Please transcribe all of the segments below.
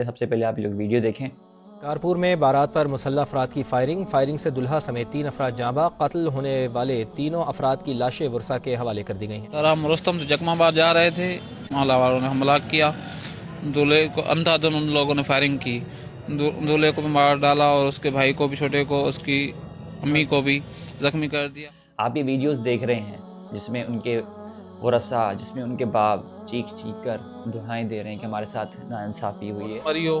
سب سے پہلے آپ لوگ ویڈیو دیکھیں۔ کارپور میں بارات پر مسلح افراد کی فائرنگ سے دلہا سمیت 3 افراد جاں بحق، قتل ہونے والے تینوں افراد کی لاشیں ورثا کے حوالے کر دی گئی ہیں۔ سر ہم رستم سے جکما آباد جا رہے تھے، محلہ والوں نے حملہ کیا، دولہے کو اندھادھند ان لوگوں نے فائرنگ کی، دولہے کو بھی مار ڈالا اور اس کے بھائی کو بھی، چھوٹے کو، اس کی امی کو بھی زخمی کر دیا۔ آپ یہ ویڈیوز دیکھ رہے ہیں جس میں ان کے ورثاء، جس میں ان کے باپ چیخ کر دعائیں دے رہے ہیں کہ ہمارے ساتھ ناانصافی ہوئی ہے۔ مریو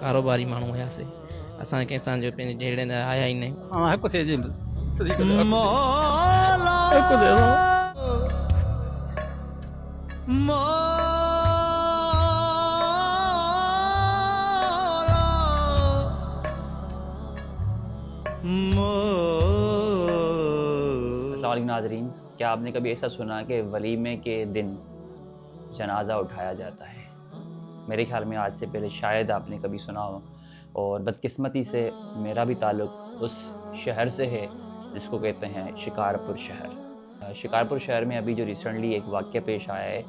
ڪاروباري ماڻهو هياسي، اسان کي اسان جو پنهنجي ڍيڙي ۾ آيا ئي نه۔ ہاں هڪ ٿي جي سري ڪري هڪ دي السلام علیکم ناظرین، کیا آپ نے کبھی ایسا سنا کہ ولیمے کے دن جنازہ اٹھایا جاتا ہے؟ میرے خیال میں آج سے پہلے شاید آپ نے کبھی سنا ہو، اور بدقسمتی سے میرا بھی تعلق اس شہر سے ہے جس کو کہتے ہیں شکارپور شہر۔ شکارپور شہر میں ابھی جو ریسنٹلی ایک واقعہ پیش آیا ہے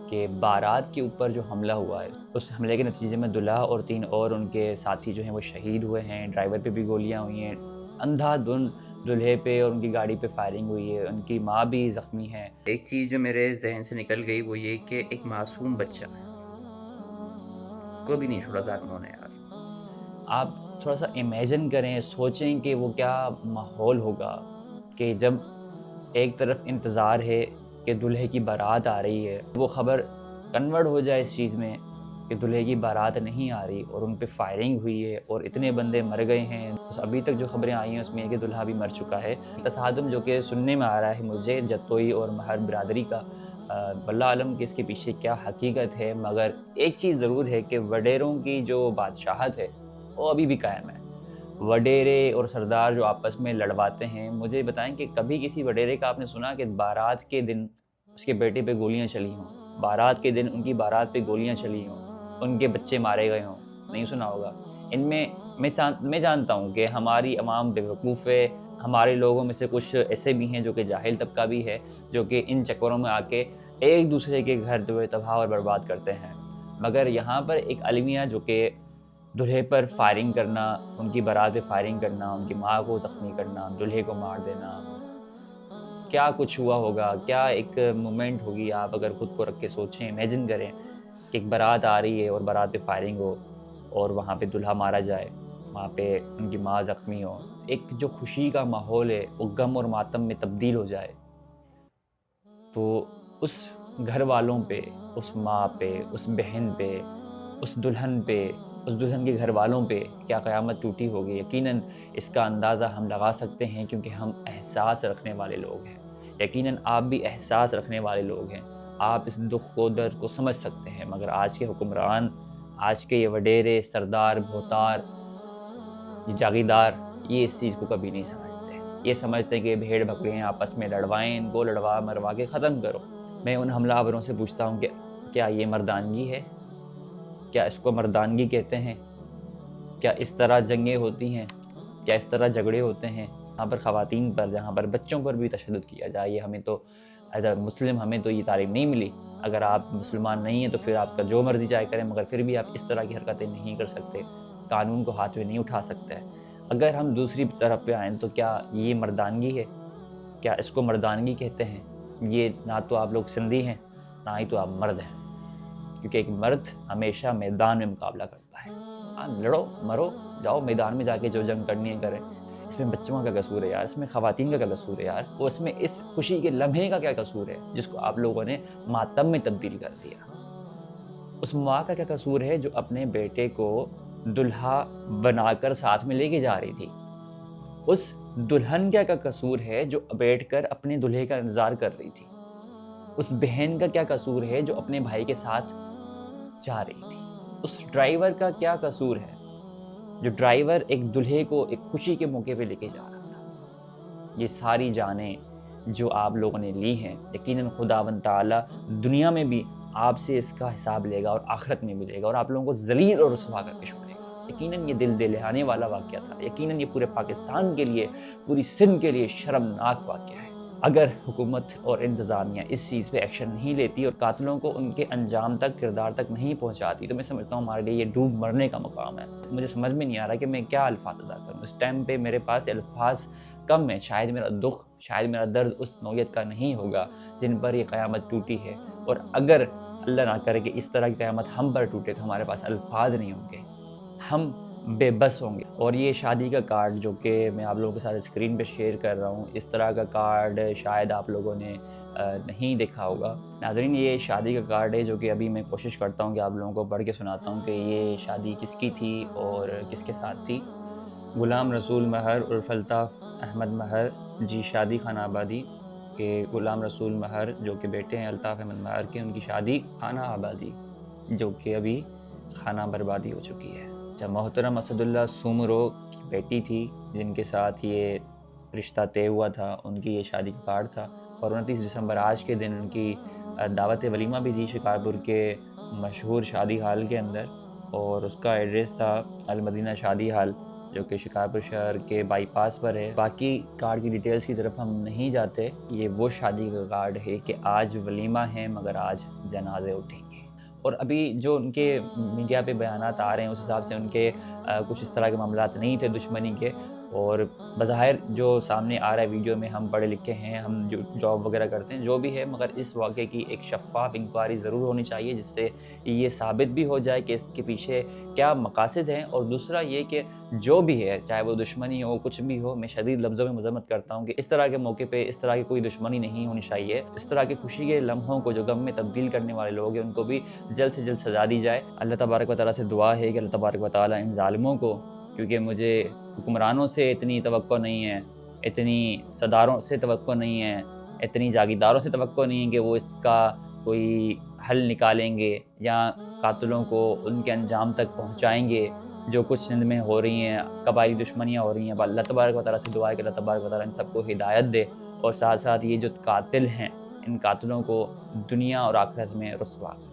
کہ بارات کے اوپر جو حملہ ہوا ہے، اس حملے کے نتیجے میں دلہا اور 3 اور ان کے ساتھی جو ہیں وہ شہید ہوئے ہیں۔ ڈرائیور پہ بھی گولیاں ہوئی ہیں، اندھا دھند دلہے پہ اور ان کی گاڑی پہ فائرنگ ہوئی ہے، ان کی ماں بھی زخمی ہے۔ ایک چیز جو میرے ذہن سے نکل گئی وہ یہ کہ ایک معصوم بچہ کو بھی نہیں چھوڑا تھا انہوں نے۔ یار آپ تھوڑا سا امیجن کریں، سوچیں کہ وہ کیا ماحول ہوگا کہ جب ایک طرف انتظار ہے کہ دلہے کی بارات آ رہی ہے، وہ خبر کنورٹ ہو جائے اس چیز میں کہ دلہے کی بارات نہیں آ رہی اور ان پہ فائرنگ ہوئی ہے اور اتنے بندے مر گئے ہیں۔ ابھی تک جو خبریں آئی ہیں اس میں یہ کہ دلہا بھی مر چکا ہے۔ تصادم جو کہ سننے میں آ رہا ہے مجھے جتوئی اور مہر برادری کا، واللہ عالم کہ اس کے پیچھے کیا حقیقت ہے، مگر ایک چیز ضرور ہے کہ وڈیروں کی جو بادشاہت ہے وہ ابھی بھی قائم ہے۔ وڈیرے اور سردار جو آپس میں لڑواتے ہیں، مجھے بتائیں کہ کبھی کسی وڈیرے کا آپ نے سنا کہ بارات کے دن اس کے بیٹے پہ گولیاں چلی ہوں، بارات کے دن ان کی بارات پہ گولیاں چلی ہوں، ان کے بچے مارے گئے ہوں؟ نہیں سنا ہوگا۔ ان میں میں جانتا ہوں کہ ہماری عوام بیوقوف ہے، ہمارے لوگوں میں سے کچھ ایسے بھی ہیں جو کہ جاہل طبقہ بھی ہے، جو کہ ان چکروں میں آ کے ایک دوسرے کے گھر جو ہے تباہ اور برباد کرتے ہیں۔ مگر یہاں پر ایک المیہ جو کہ دلہے پر فائرنگ کرنا، ان کی بارات پہ فائرنگ کرنا، ان کی ماں کو زخمی کرنا، دلہے کو مار دینا، کیا کچھ ہوا ہوگا، کیا ایک مومنٹ ہوگی۔ آپ اگر خود کو رکھ کے سوچیں، امیجن کریں کہ ایک بارات آ رہی ہے اور بارات پہ فائرنگ ہو اور وہاں پہ دلہا مارا جائے، وہاں پہ ان کی ماں زخمی ہو، ایک جو خوشی کا ماحول ہے وہ غم اور ماتم میں تبدیل ہو جائے، تو اس گھر والوں پہ، اس ماں پہ، اس بہن پہ، اس دلہن پہ، اس دلہن کے گھر والوں پہ کیا قیامت ٹوٹی ہوگی۔ یقیناً اس کا اندازہ ہم لگا سکتے ہیں کیونکہ ہم احساس رکھنے والے لوگ ہیں۔ یقیناً آپ بھی احساس رکھنے والے لوگ ہیں، آپ اس دکھ کو، درد کو سمجھ سکتے ہیں، مگر آج کے حکمران، آج کے یہ وڈیرے، سردار، بھوتار، یہ جاگیردار، یہ اس چیز کو کبھی نہیں سمجھتے۔ یہ سمجھتے ہیں کہ بھیڑ بکریاں آپس میں لڑوائیں، ان کو لڑوا مروا کے ختم کرو۔ میں ان حملہ آوروں سے پوچھتا ہوں کہ کیا یہ مردانگی ہے؟ کیا اس کو مردانگی کہتے ہیں؟ کیا اس طرح جنگیں ہوتی ہیں؟ کیا اس طرح جھگڑے ہوتے ہیں؟ جہاں پر خواتین پر، جہاں پر بچوں پر بھی تشدد کیا جائے، یہ ہمیں تو ایز اے مسلم ہمیں تو یہ تعلیم نہیں ملی۔ اگر آپ مسلمان نہیں ہیں تو پھر آپ کا جو مرضی چاہے کریں، مگر پھر بھی آپ اس طرح کی حرکتیں نہیں کر سکتے، قانون کو ہاتھ میں نہیں اٹھا سکتے۔ اگر ہم دوسری طرف پہ آئیں تو کیا یہ مردانگی ہے؟ کیا اس کو مردانگی کہتے ہیں؟ یہ نہ تو آپ لوگ سندھی ہیں، نہ ہی تو آپ مرد ہیں، کیونکہ ایک مرد ہمیشہ میدان میں مقابلہ کرتا ہے۔ ہاں، لڑو مرو، جاؤ میدان میں جا کے جو جنگ کرنی ہے کریں۔ اس میں بچوں کا کیا قصور ہے یار؟ اس میں خواتین کا کیا قصور ہے یار؟ وہ اس میں اس خوشی کے لمحے کا کیا قصور ہے جس کو آپ لوگوں نے ماتم میں تبدیل کر دیا؟ اس ماں کا کیا قصور ہے جو اپنے بیٹے کو دلہا بنا کر ساتھ میں لے کے جا رہی تھی؟ اس دلہن کا کیا قصور ہے جو بیٹھ کر اپنے دلہے کا انتظار کر رہی تھی؟ اس بہن کا کیا قصور ہے جو اپنے بھائی کے ساتھ جا رہی تھی؟ اس ڈرائیور کا کیا قصور ہے جو ڈرائیور ایک دلہے کو ایک خوشی کے موقع پہ لے کے جا رہا تھا؟ یہ ساری جانیں جو آپ لوگوں نے لی ہیں، یقیناً خداوند تعالیٰ دنیا میں بھی آپ سے اس کا حساب لے گا اور آخرت میں بھی لے گا، اور آپ لوگوں کو ذلیل اور رسوا کر کے چھوڑے گا۔ یقیناً یہ دل دہلانے والا واقعہ تھا، یقیناً یہ پورے پاکستان کے لیے، پوری سندھ کے لیے شرمناک واقعہ ہے۔ اگر حکومت اور انتظامیہ اس چیز پہ ایکشن نہیں لیتی اور قاتلوں کو ان کے انجام تک، کردار تک نہیں پہنچاتی، تو میں سمجھتا ہوں ہمارے لیے یہ ڈوب مرنے کا مقام ہے۔ مجھے سمجھ میں نہیں آ رہا کہ میں کیا الفاظ ادا کروں، اس ٹائم پہ میرے پاس الفاظ کم ہیں۔ شاید میرا دکھ، شاید میرا درد اس نوعیت کا نہیں ہوگا جن پر یہ قیامت ٹوٹی ہے، اور اگر اللہ نہ کرے کہ اس طرح کی قیامت ہم پر ٹوٹے تو ہمارے پاس الفاظ نہیں ہوں گے، ہم بے بس ہوں گے۔ اور یہ شادی کا کارڈ جو کہ میں آپ لوگوں کے ساتھ اسکرین پہ شیئر کر رہا ہوں، اس طرح کا کارڈ شاید آپ لوگوں نے نہیں دیکھا ہوگا۔ ناظرین، یہ شادی کا کارڈ ہے جو کہ ابھی میں کوشش کرتا ہوں کہ آپ لوگوں کو پڑھ کے سناتا ہوں کہ یہ شادی کس کی تھی اور کس کے ساتھ تھی۔ غلام رسول مہر عرف الطاف احمد مہر، جی شادی خانہ آبادی کے غلام رسول مہر جو کہ بیٹے ہیں الطاف احمد مہر کے، ان کی شادی خانہ آبادی جو کہ ابھی خانہ بربادی ہو چکی ہے۔ جب محترم اسد اللہ سومرو کی بیٹی تھی جن کے ساتھ یہ رشتہ طے ہوا تھا، ان کی یہ شادی کا کارڈ تھا، اور 29 دسمبر آج کے دن ان کی دعوت ولیمہ بھی تھی شکارپور کے مشہور شادی ہال کے اندر، اور اس کا ایڈریس تھا المدینہ شادی ہال جو کہ شکارپور شہر کے بائی پاس پر ہے۔ باقی کارڈ کی ڈیٹیلز کی طرف ہم نہیں جاتے، یہ وہ شادی کا کارڈ ہے کہ آج ولیمہ ہے مگر آج جنازے اٹھیں گے۔ اور ابھی جو ان کے میڈیا پہ بیانات آ رہے ہیں اس حساب سے ان کے کچھ اس طرح کے معاملات نہیں تھے دشمنی کے، اور بظاہر جو سامنے آ رہا ہے ویڈیو میں، ہم پڑھے لکھے ہیں، ہم جو جاب وغیرہ کرتے ہیں، جو بھی ہے، مگر اس واقعے کی ایک شفاف انکوائری ضرور ہونی چاہیے جس سے یہ ثابت بھی ہو جائے کہ اس کے پیچھے کیا مقاصد ہیں۔ اور دوسرا یہ کہ جو بھی ہے، چاہے وہ دشمنی ہو، کچھ بھی ہو، میں شدید لفظوں میں مذمت کرتا ہوں کہ اس طرح کے موقع پہ اس طرح کی کوئی دشمنی نہیں ہونی چاہیے۔ اس طرح کے خوشی کے لمحوں کو جو غم میں تبدیل کرنے والے لوگ ہیں ان کو بھی جلد سے جلد سزا دی جائے۔ اللہ تبارک و تعالیٰ سے دعا ہے کہ اللہ تبارک و تعالیٰ ان ظالموں کو، کیونکہ مجھے حکمرانوں سے اتنی توقع نہیں ہے، اتنی صداروں سے توقع نہیں ہے، اتنی جاگیرداروں سے توقع نہیں ہے کہ وہ اس کا کوئی حل نکالیں گے یا قاتلوں کو ان کے انجام تک پہنچائیں گے جو کچھ سندھ میں ہو رہی ہیں، قبائلی دشمنیاں ہو رہی ہیں۔ اللہ تبارک و تعالیٰ سے دعا ہے کہ اللہ تبارک و تعالیٰ ان سب کو ہدایت دے، اور ساتھ ساتھ یہ جو قاتل ہیں ان قاتلوں کو دنیا اور آخرت میں رسوا کرے۔